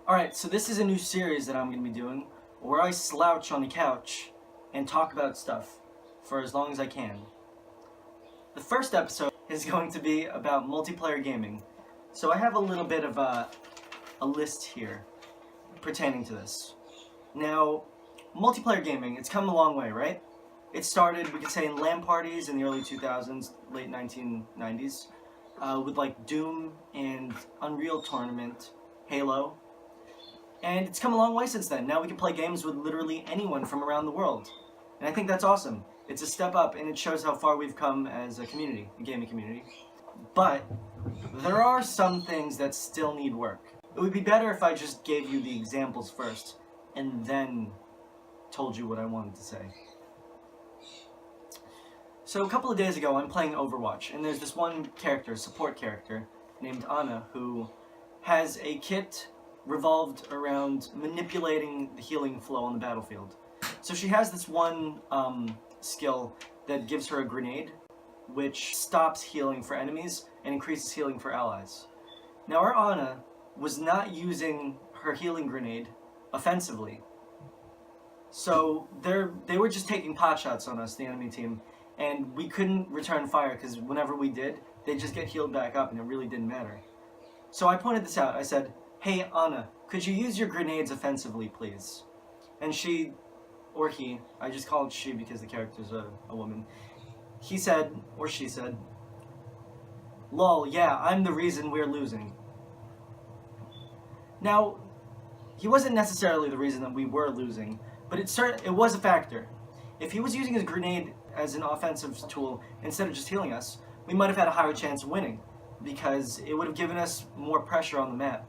Alright, so this is a new series that I'm going to be doing where I slouch on the couch and talk about stuff for as long as I can. The first episode is going to be about multiplayer gaming. So I have a little bit of a list here pertaining to this. Now, multiplayer gaming, it's come a long way, right? It started, we could say, in LAN parties in the early 2000s, late 1990s, with like Doom and Unreal Tournament, Halo. And it's come a long way since then. Now we can play games with literally anyone from around the world. And I think that's awesome. It's a step up, and it shows how far we've come as a community, a gaming community. But there are some things that still need work. It would be better if I just gave you the examples first, and then told you what I wanted to say. So a couple of days ago, I'm playing Overwatch, and there's this one character, support character, named Ana, who has a kit revolved around manipulating the healing flow on the battlefield. So she has this one skill that gives her a grenade, which stops healing for enemies and increases healing for allies. Now our Ana was not using her healing grenade offensively. So they were just taking potshots on us, the enemy team, and we couldn't return fire because whenever we did, they'd just get healed back up and it really didn't matter. So I pointed this out. I said, "Hey, Ana, could you use your grenades offensively, please?" And she, or he, I just call it she because the character's a woman, he said, or she said, "Lol, yeah, I'm the reason we're losing." Now, he wasn't necessarily the reason that we were losing, but it was a factor. If he was using his grenade as an offensive tool instead of just healing us, we might have had a higher chance of winning, because it would have given us more pressure on the map.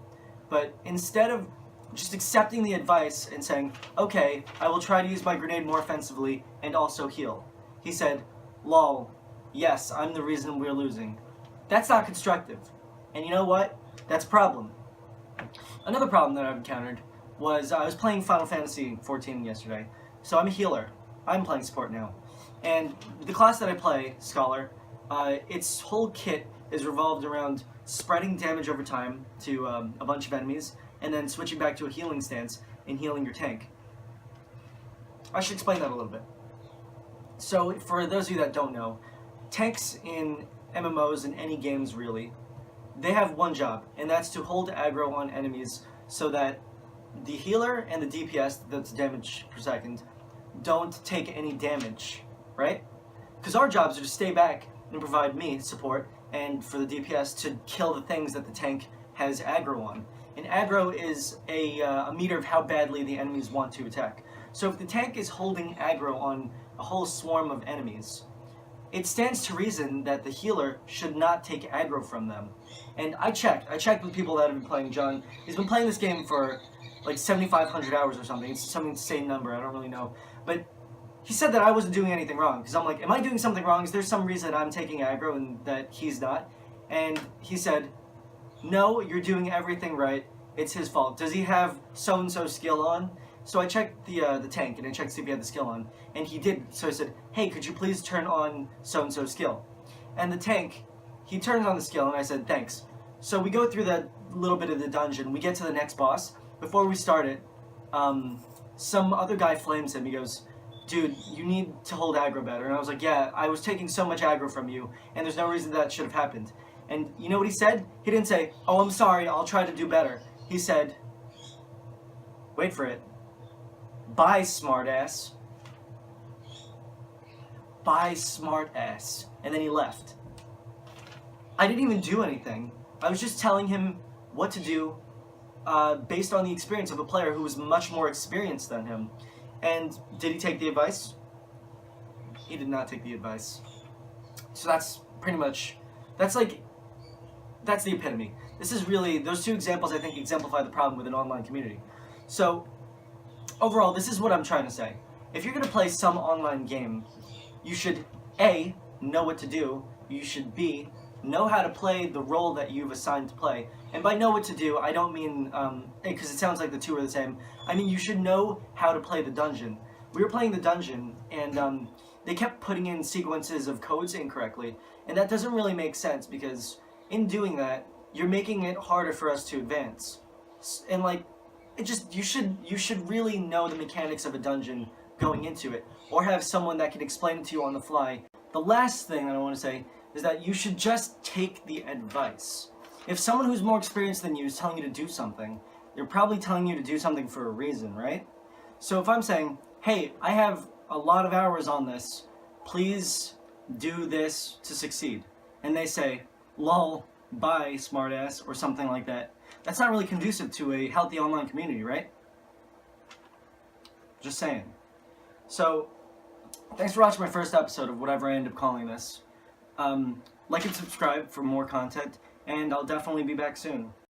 But instead of just accepting the advice and saying, "Okay, I will try to use my grenade more offensively and also heal," he said, "Lol, yes, I'm the reason we're losing." That's not constructive. And you know what? That's a problem. Another problem that I've encountered was I was playing Final Fantasy XIV yesterday. So I'm a healer. I'm playing support now. And the class that I play, Scholar, its whole kit is revolved around spreading damage over time to a bunch of enemies, and then switching back to a healing stance and healing your tank. I should explain that a little bit. So, for those of you that don't know, tanks in MMOs and any games really, they have one job, and that's to hold aggro on enemies so that the healer and the DPS, that's damage per second, don't take any damage, right? Because our jobs are to stay back and provide me support, and for the DPS to kill the things that the tank has aggro on. And aggro is a meter of how badly the enemies want to attack. So if the tank is holding aggro on a whole swarm of enemies, it stands to reason that the healer should not take aggro from them. And I checked with people that have been playing. John, he's been playing this game for like 7,500 hours or something. It's some insane number, I don't really know. But he said that I wasn't doing anything wrong, because I'm like, am I doing something wrong? Is there some reason I'm taking aggro and that he's not? And he said, no, you're doing everything right. It's his fault. Does he have so-and-so skill on? So I checked the tank, and I checked to see if he had the skill on. And he did. So I said, hey, could you please turn on so-and-so skill? And the tank, he turns on the skill, and I said, thanks. So we go through that little bit of the dungeon. We get to the next boss. Before we start it, some other guy flames him. He goes, dude, you need to hold aggro better. And I was like, yeah, I was taking so much aggro from you, and there's no reason that should have happened. And you know what he said? He didn't say, oh, I'm sorry, I'll try to do better. He said, wait for it, bye, smartass. Bye, smartass. And then he left. I didn't even do anything. I was just telling him what to do based on the experience of a player who was much more experienced than him. And did he take the advice? He did not take the advice. So that's pretty much, that's the epitome. This is really, those two examples I think exemplify the problem with an online community. So, overall, this is what I'm trying to say. If you're going to play some online game, you should A, know what to do, you should B, know how to play the role that you've assigned to play. And by know what to do, I don't mean, because it sounds like the two are the same, I mean you should know how to play the dungeon. We were playing the dungeon, and they kept putting in sequences of codes incorrectly, and that doesn't really make sense, because in doing that, you're making it harder for us to advance. And like, you should really know the mechanics of a dungeon going into it, or have someone that can explain it to you on the fly. The last thing that I want to say is that you should just take the advice. If someone who's more experienced than you is telling you to do something, they're probably telling you to do something for a reason, right? So if I'm saying, hey, I have a lot of hours on this, please do this to succeed, and they say, lol, bye, smartass, or something like that, that's not really conducive to a healthy online community, right? Just saying. So, thanks for watching my first episode of whatever I end up calling this. Like and subscribe for more content, and I'll definitely be back soon.